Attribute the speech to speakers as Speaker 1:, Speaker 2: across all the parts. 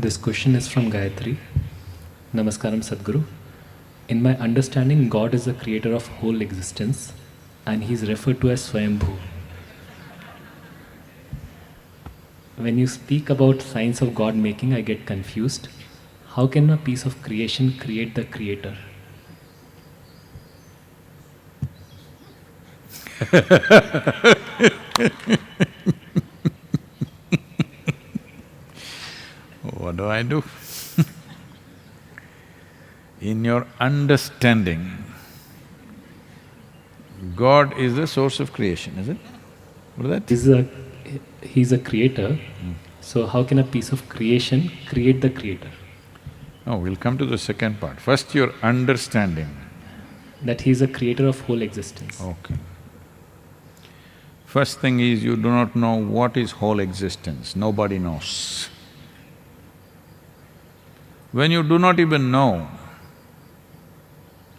Speaker 1: This question is from Gayatri. Namaskaram Sadhguru. In my understanding, God is the creator of whole existence and he is referred to as Swayambhu. When you speak about science of God making, I get confused. How can a piece of creation create the creator?
Speaker 2: What do I do? In your understanding, God is the source of creation, is it? What is that?
Speaker 1: He's a creator, so how can a piece of creation create the creator?
Speaker 2: Oh, we'll come to the second part. First, your understanding.
Speaker 1: That he's a creator of whole existence.
Speaker 2: Okay. First thing is, you do not know what is whole existence, nobody knows. When you do not even know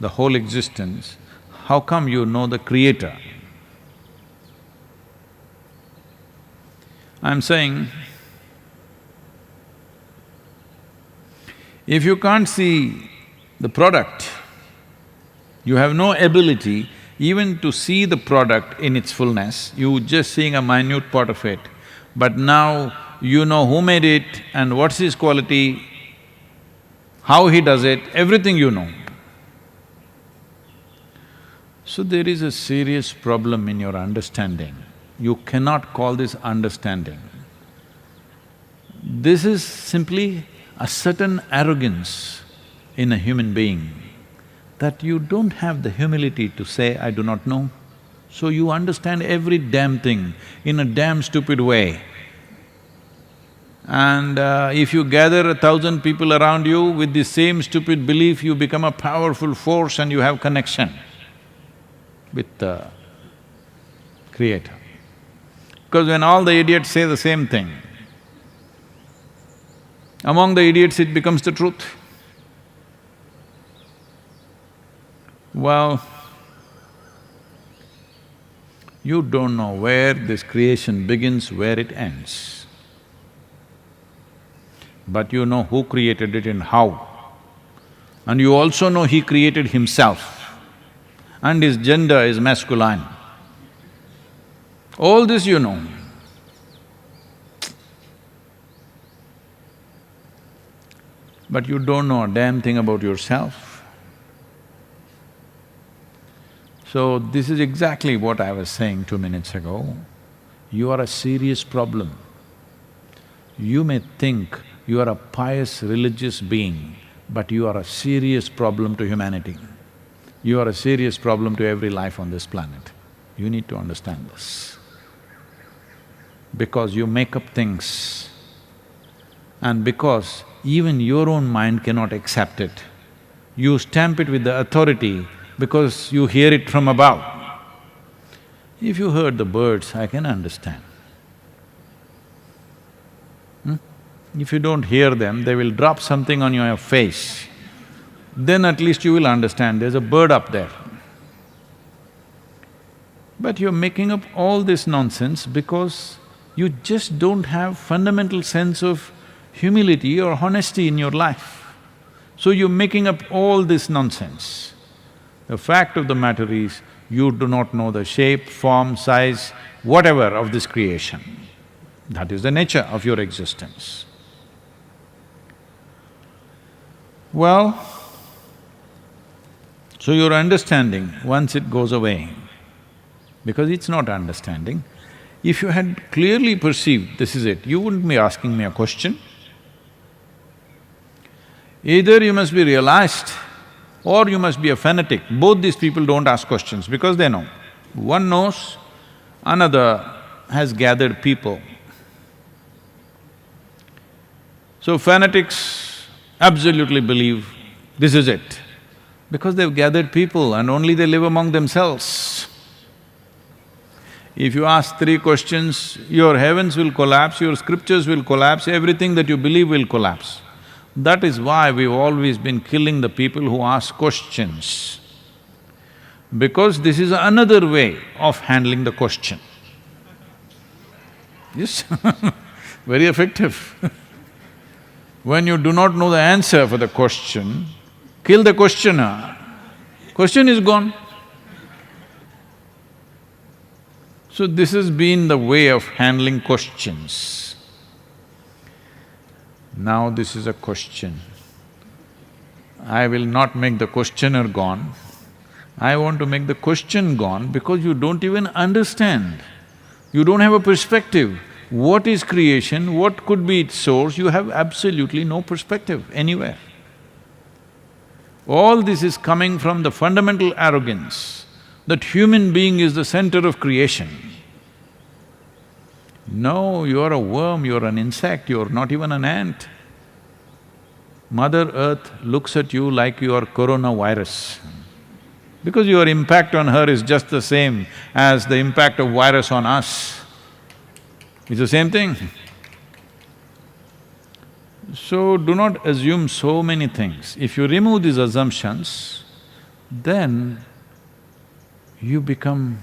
Speaker 2: the whole existence, how come you know the creator? I'm saying, if you can't see the product, you have no ability even to see the product in its fullness, you just seeing a minute part of it. But now you know who made it and what's his quality, how he does it, everything you know. So there is a serious problem in your understanding. You cannot call this understanding. This is simply a certain arrogance in a human being, that you don't have the humility to say, I do not know. So you understand every damn thing in a damn stupid way. And if you gather 1,000 people around you with the same stupid belief, you become a powerful force and you have connection with the Creator. Because when all the idiots say the same thing, among the idiots it becomes the truth. Well, you don't know where this creation begins, where it ends. But you know who created it and how. And you also know he created himself and his gender is masculine. All this you know. But you don't know a damn thing about yourself. So this is exactly what I was saying 2 minutes ago. You are a serious problem. You may think you are a pious religious being, but you are a serious problem to humanity. You are a serious problem to every life on this planet. You need to understand this. Because you make up things and because even your own mind cannot accept it, you stamp it with the authority because you hear it from above. If you heard the birds, I can understand. If you don't hear them, they will drop something on your face. Then at least you will understand there's a bird up there. But you're making up all this nonsense because you just don't have fundamental sense of humility or honesty in your life. So you're making up all this nonsense. The fact of the matter is, you do not know the shape, form, size, whatever of this creation. That is the nature of your existence. Well, so your understanding, once it goes away, because it's not understanding, if you had clearly perceived this is it, you wouldn't be asking me a question. Either you must be realized or you must be a fanatic. Both these people don't ask questions because they know. One knows, another has gathered people. So fanatics absolutely believe this is it, because they've gathered people and only they live among themselves. If you ask 3 questions, your heavens will collapse, your scriptures will collapse, everything that you believe will collapse. That is why we've always been killing the people who ask questions, because this is another way of handling the question. Yes, very effective. When you do not know the answer for the question, kill the questioner. Question is gone. So this has been the way of handling questions. Now this is a question. I will not make the questioner gone. I want to make the question gone because you don't even understand. You don't have a perspective. What is creation? What could be its source? You have absolutely no perspective anywhere. All this is coming from the fundamental arrogance that human being is the center of creation. No, you are a worm, you are an insect, you are not even an ant. Mother Earth looks at you like you are coronavirus, because your impact on her is just the same as the impact of virus on us. It's the same thing. So do not assume so many things. If you remove these assumptions, then you become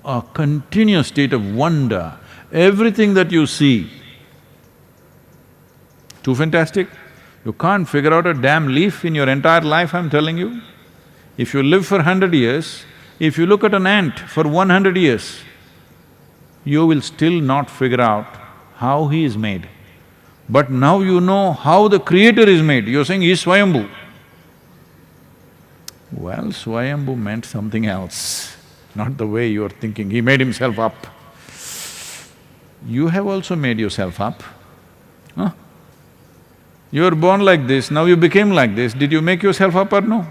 Speaker 2: a continuous state of wonder. Everything that you see, too fantastic. You can't figure out a damn leaf in your entire life, I'm telling you. If you live for 100 years, if you look at an ant for 100 years, you will still not figure out how he is made. But now you know how the creator is made, you're saying he's Swayambhu. Well, Swayambhu meant something else, not the way you're thinking, he made himself up. You have also made yourself up, huh? You were born like this, now you became like this, did you make yourself up or no?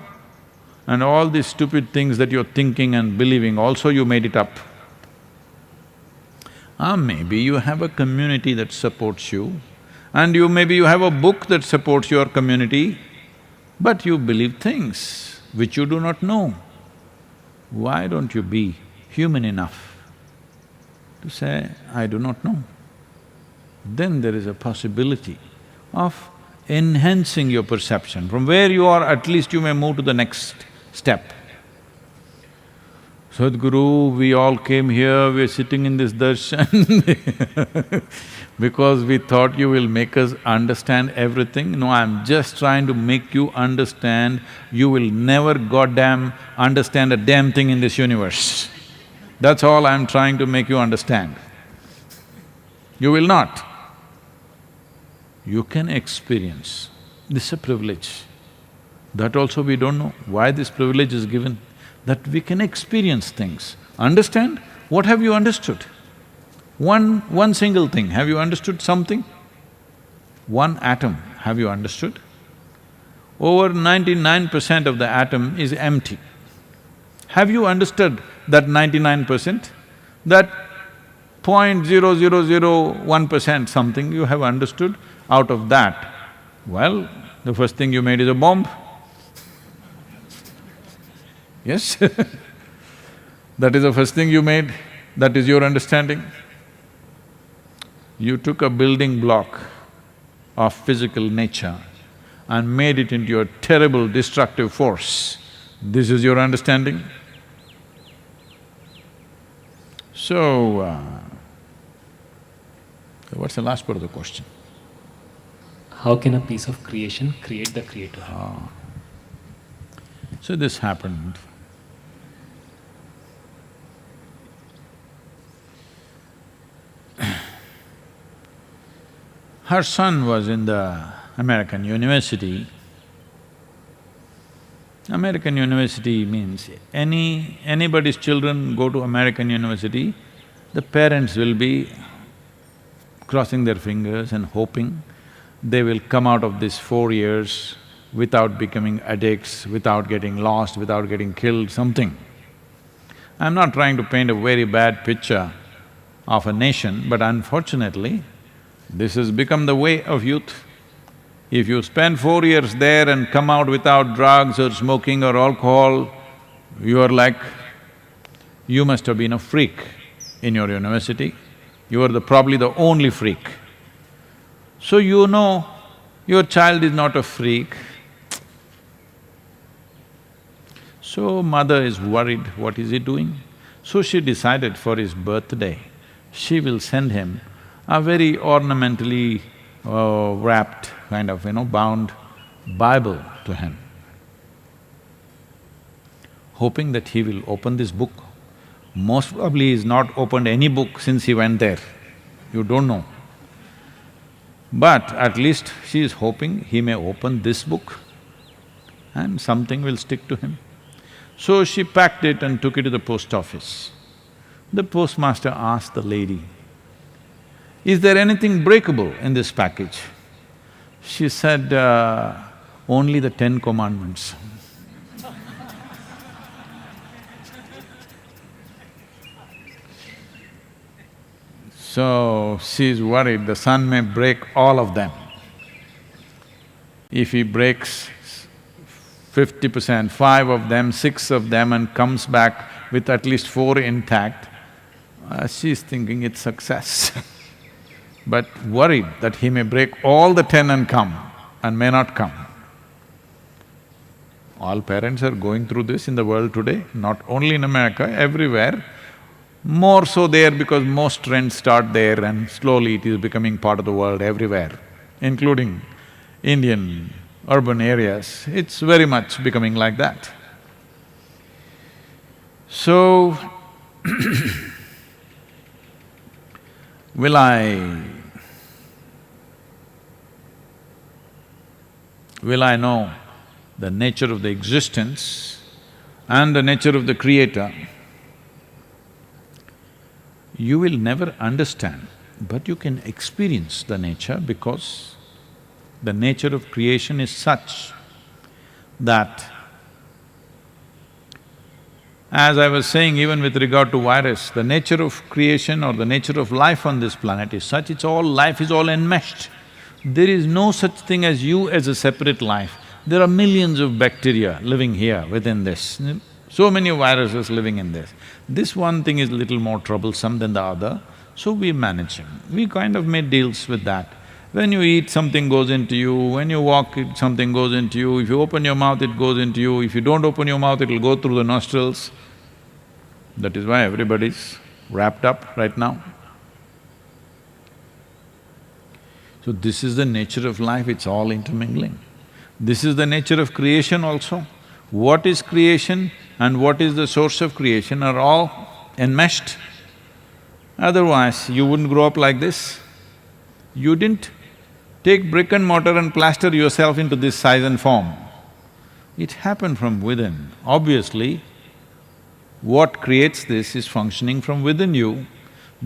Speaker 2: And all these stupid things that you're thinking and believing, also you made it up. Maybe you have a community that supports you, and maybe you have a book that supports your community, but you believe things which you do not know. Why don't you be human enough to say, I do not know? Then there is a possibility of enhancing your perception. From where you are, at least you may move to the next step. Sadhguru, we all came here, we're sitting in this darshan because we thought you will make us understand everything. No, I'm just trying to make you understand, you will never goddamn understand a damn thing in this universe. That's all I'm trying to make you understand. You will not. You can experience. This is a privilege. That also we don't know why this privilege is given, that we can experience things. Understand? What have you understood? One single thing, have you understood something? One atom, have you understood? Over 99% of the atom is empty. Have you understood that 99%? That 0.0001% something you have understood, out of that, well, the first thing you made is a bomb. Yes? That is the first thing you made, that is your understanding. You took a building block of physical nature and made it into a terrible destructive force. This is your understanding. So, what's the last part of the question?
Speaker 1: How can a piece of creation create the creator?
Speaker 2: So this happened. Her son was in the American university. American university means anybody's children go to American university, the parents will be crossing their fingers and hoping they will come out of this 4 years without becoming addicts, without getting lost, without getting killed, something. I'm not trying to paint a very bad picture of a nation, but unfortunately, this has become the way of youth. If you spend 4 years there and come out without drugs or smoking or alcohol, you are like, you must have been a freak in your university. You are probably the only freak. So you know your child is not a freak. So mother is worried, what is he doing? So she decided for his birthday, she will send him a very ornamentally wrapped kind of, bound Bible to him, hoping that he will open this book. Most probably he's not opened any book since he went there, you don't know. But at least she is hoping he may open this book and something will stick to him. So she packed it and took it to the post office. The postmaster asked the lady, "Is there anything breakable in this package?" She said, "Only the 10 commandments." So she's worried the son may break all of them. If he breaks 50%, 5 of them, 6 of them and comes back with at least 4 intact, she's thinking it's success. But worried that he may break all the 10 and come and may not come. All parents are going through this in the world today, not only in America, everywhere. More so there because most trends start there and slowly it is becoming part of the world everywhere, including Indian urban areas. It's very much becoming like that. So, will I know the nature of the existence and the nature of the creator? You will never understand, but you can experience the nature because the nature of creation is such that, as I was saying even with regard to virus, the nature of creation or the nature of life on this planet is such, life is all enmeshed. There is no such thing as you as a separate life. There are millions of bacteria living here within this, so many viruses living in this. This one thing is little more troublesome than the other, so we manage him. We kind of made deals with that. When you eat, something goes into you, when you walk, something goes into you, if you open your mouth, it goes into you, if you don't open your mouth, it'll go through the nostrils. That is why everybody's wrapped up right now. So this is the nature of life, it's all intermingling. This is the nature of creation also. What is creation and what is the source of creation are all enmeshed. Otherwise, you wouldn't grow up like this. You didn't take brick and mortar and plaster yourself into this size and form. It happened from within. Obviously, what creates this is functioning from within you.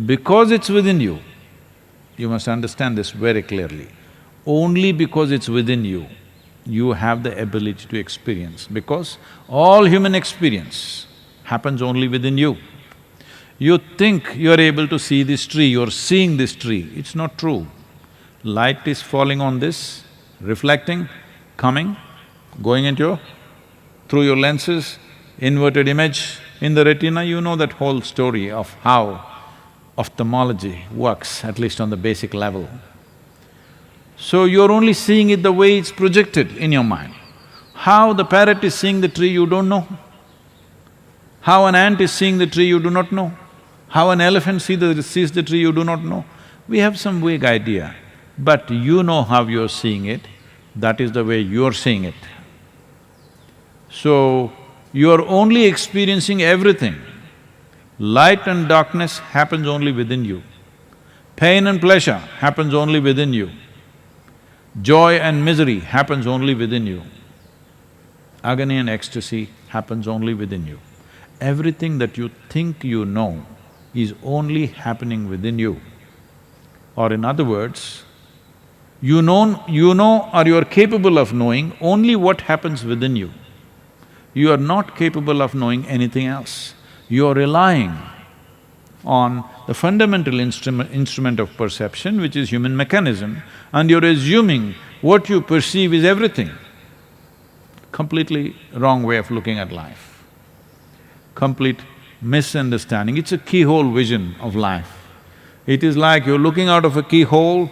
Speaker 2: Because it's within you, you must understand this very clearly. Only because it's within you, you have the ability to experience, because all human experience happens only within you. You think you're able to see this tree, you're seeing this tree, it's not true. Light is falling on this, reflecting, coming, going through your lenses, inverted image in the retina, you know that whole story of how ophthalmology works, at least on the basic level. So you're only seeing it the way it's projected in your mind. How the parrot is seeing the tree, you don't know. How an ant is seeing the tree, you do not know. How an elephant sees the tree, you do not know. We have some vague idea, but you know how you're seeing it, that is the way you're seeing it. So, you're only experiencing everything. Light and darkness happens only within you. Pain and pleasure happens only within you. Joy and misery happens only within you. Agony and ecstasy happens only within you. Everything that you think you know is only happening within you. Or in other words, you know or you are capable of knowing only what happens within you. You are not capable of knowing anything else. You are relying on the fundamental instrument of perception, which is human mechanism, and you're assuming what you perceive is everything. Completely wrong way of looking at life. Complete misunderstanding. It's a keyhole vision of life. It is like you're looking out of a keyhole.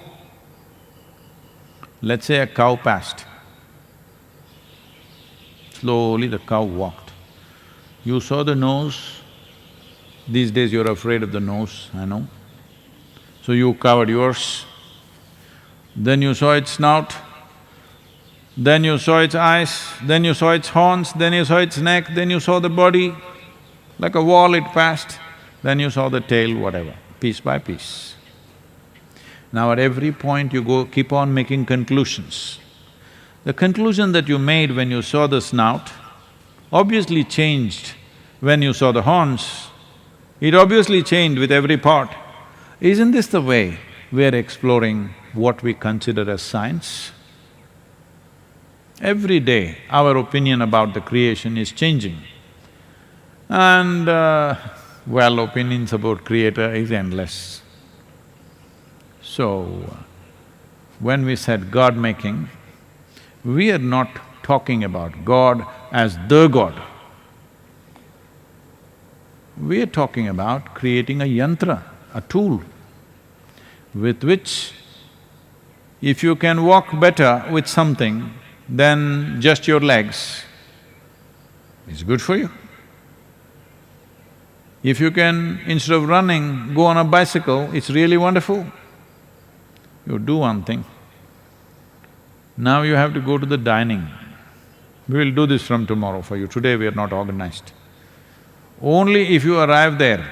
Speaker 2: Let's say a cow passed. Slowly the cow walked. You saw the nose. These days you're afraid of the nose, I know. So you covered yours. Then you saw its snout, then you saw its eyes, then you saw its horns, then you saw its neck, then you saw the body, like a wall it passed, then you saw the tail, whatever, piece by piece. Now at every point you keep on making conclusions. The conclusion that you made when you saw the snout obviously changed when you saw the horns. It obviously changed with every part. Isn't this the way we are exploring what we consider as science? Every day, our opinion about the creation is changing. And, well, opinions about Creator is endless. So, when we said God-making, we are not talking about God as the God. We are talking about creating a yantra, a tool, with which if you can walk better with something than just your legs, it's good for you. If you can, instead of running, go on a bicycle, it's really wonderful. You do one thing. Now you have to go to the dining. We will do this from tomorrow for you. Today we are not organized. Only if you arrive there,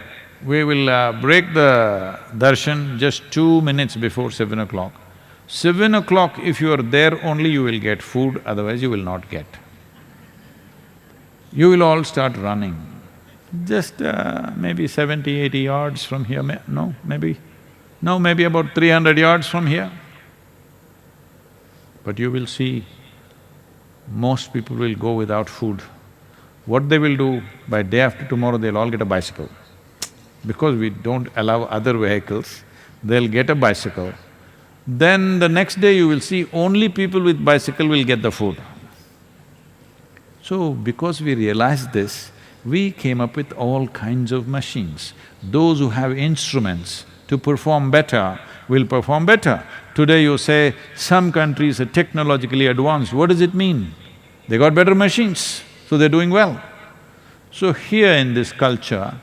Speaker 2: we will break the darshan just 2 minutes before 7 o'clock. 7 o'clock, if you are there, only you will get food, otherwise you will not get. You will all start running. Just maybe 70, 80 yards from here, maybe about 300 yards from here. But you will see, most people will go without food. What they will do, by day after tomorrow they'll all get a bicycle. Because we don't allow other vehicles, they'll get a bicycle. Then the next day you will see only people with bicycle will get the food. So, because we realized this, we came up with all kinds of machines. Those who have instruments to perform better will perform better. Today you say, some countries are technologically advanced, what does it mean? They got better machines, so they're doing well. So here in this culture,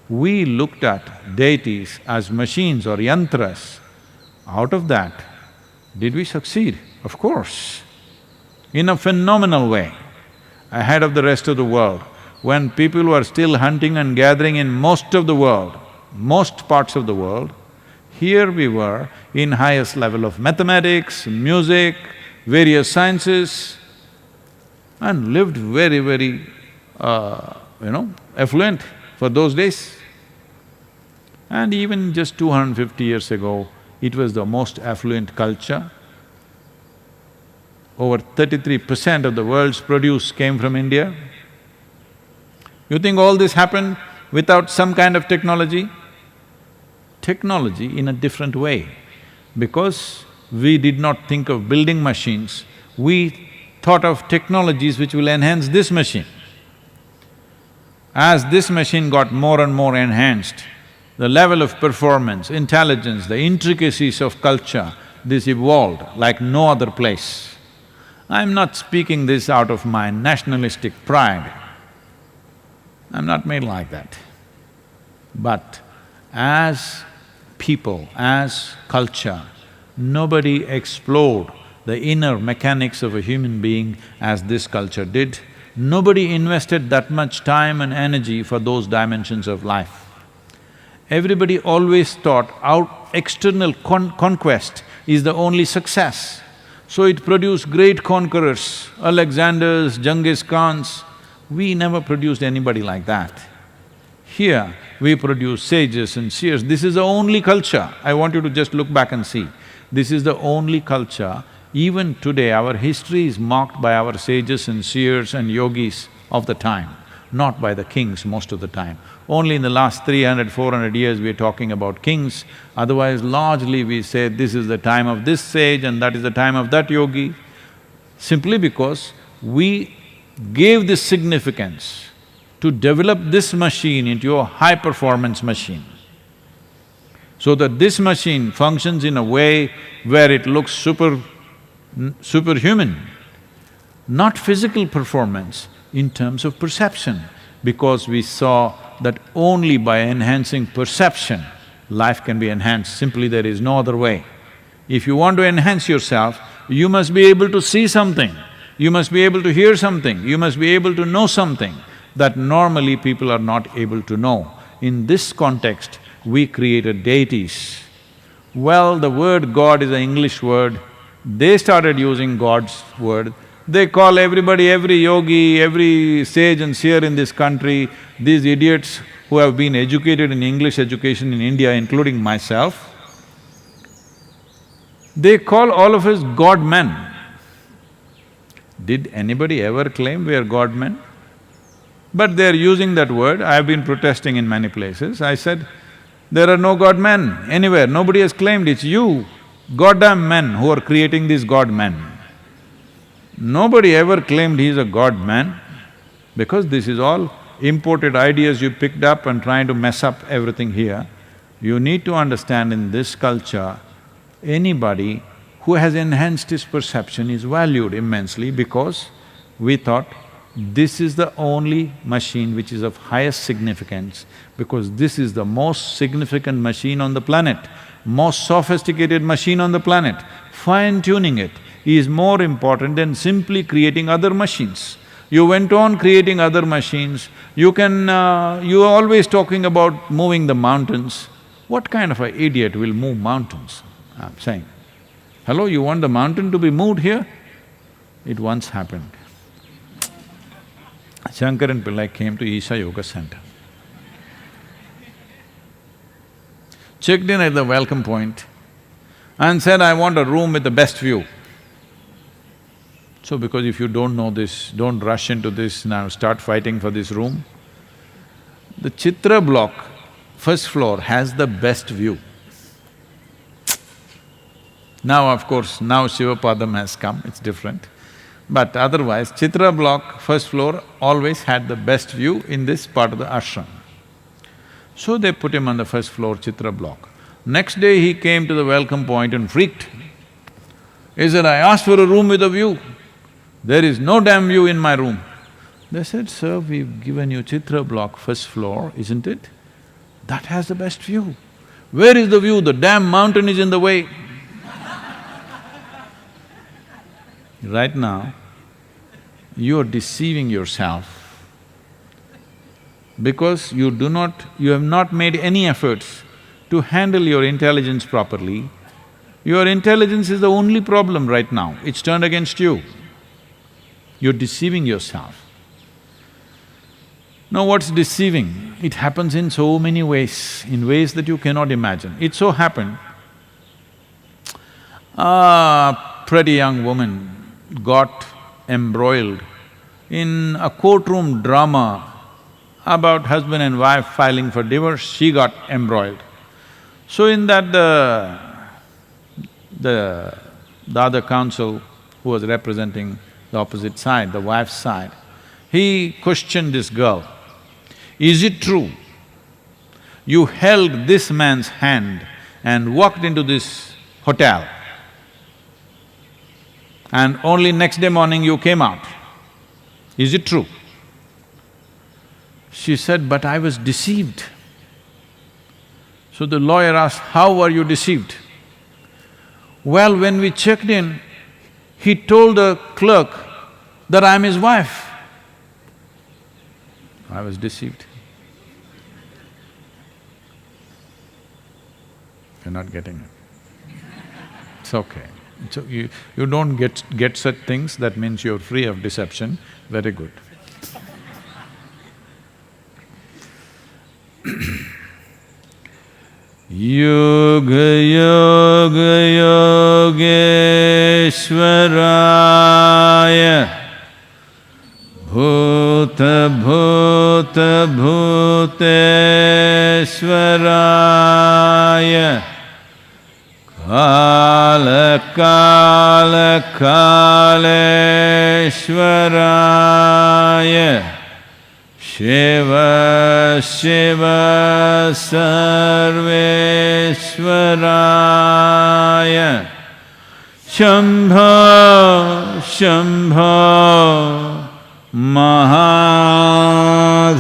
Speaker 2: we looked at deities as machines or yantras. Out of that, did we succeed? Of course, in a phenomenal way, ahead of the rest of the world. When people were still hunting and gathering in most of the world, most parts of the world, here we were in highest level of mathematics, music, various sciences, and lived very, very, affluent for those days. And even just 250 years ago, it was the most affluent culture. Over 33% of the world's produce came from India. You think all this happened without some kind of technology? Technology in a different way. Because we did not think of building machines, we thought of technologies which will enhance this machine. As this machine got more and more enhanced, the level of performance, intelligence, the intricacies of culture, this evolved like no other place. I'm not speaking this out of my nationalistic pride. I'm not made like that. But as people, as culture, nobody explored the inner mechanics of a human being as this culture did. Nobody invested that much time and energy for those dimensions of life. Everybody always thought external conquest is the only success. So it produced great conquerors, Alexanders, Genghis Khans. We never produced anybody like that. Here, we produce sages and seers. This is the only culture. I want you to just look back and see. This is the only culture. Even today, our history is marked by our sages and seers and yogis of the time, not by the kings most of the time. Only in the last 300, 400 years we are talking about kings, otherwise largely we say this is the time of this sage and that is the time of that yogi, simply because we gave this significance to develop this machine into a high-performance machine, so that this machine functions in a way where it looks superhuman, not physical performance, in terms of perception, because we saw that only by enhancing perception, life can be enhanced, simply there is no other way. If you want to enhance yourself, you must be able to see something. You must be able to hear something, you must be able to know something that normally people are not able to know. In this context, we created deities. Well, the word God is an English word. They started using God's word. They call everybody, every yogi, every sage and seer in this country, these idiots who have been educated in English education in India, including myself, they call all of us God-men. Did anybody ever claim we are God-men? But they're using that word. I've been protesting in many places. I said, there are no God-men anywhere, nobody has claimed, it's you, goddamn men who are creating these God-men. Nobody ever claimed he's a God-man, because this is all imported ideas you picked up and trying to mess up everything here. You need to understand, in this culture, anybody who has enhanced his perception is valued immensely, because we thought this is the only machine which is of highest significance, because this is the most significant machine on the planet, most sophisticated machine on the planet. Fine-tuning it is more important than simply creating other machines. You went on creating other machines, you're always talking about moving the mountains. What kind of an idiot will move mountains? I'm saying, hello, you want the mountain to be moved here? It once happened. Shankaran Pillai came to Isha Yoga Center. Checked in at the welcome point and said, I want a room with the best view. So because if you don't know this, don't rush into this now, start fighting for this room. The Chitra block, first floor, has the best view. Now, of course, now Shivapadam has come, it's different. But otherwise, Chitra block, first floor, always had the best view in this part of the ashram. So they put him on the first floor Chitra block. Next day he came to the welcome point and freaked. He said, I asked for a room with a view. There is no damn view in my room. They said, sir, we've given you Chitra block, first floor, isn't it? That has the best view. Where is the view? The damn mountain is in the way. Right now, you are deceiving yourself because you have not made any efforts to handle your intelligence properly. Your intelligence is the only problem right now, it's turned against you. You're deceiving yourself. Now what's deceiving? It happens in so many ways, in ways that you cannot imagine. It so happened, a pretty young woman got embroiled in a courtroom drama about husband and wife filing for divorce. She got embroiled. So in that the other counsel who was representing the opposite side, the wife's side, he questioned this girl, is it true you held this man's hand and walked into this hotel and only next day morning you came out? Is it true? She said, but I was deceived. So the lawyer asked, how were you deceived? Well, when we checked in, he told the clerk that I'm his wife. I was deceived. You're not getting it. It's okay. So you don't get such things, that means you're free of deception, very good. Yoga yoga yogeshwaraya bhuta bhuta bhuteshwaraya kala kala kaleshwaraya Shiva Shiva Sarveshwaraya Shambho Shambho Mahadeva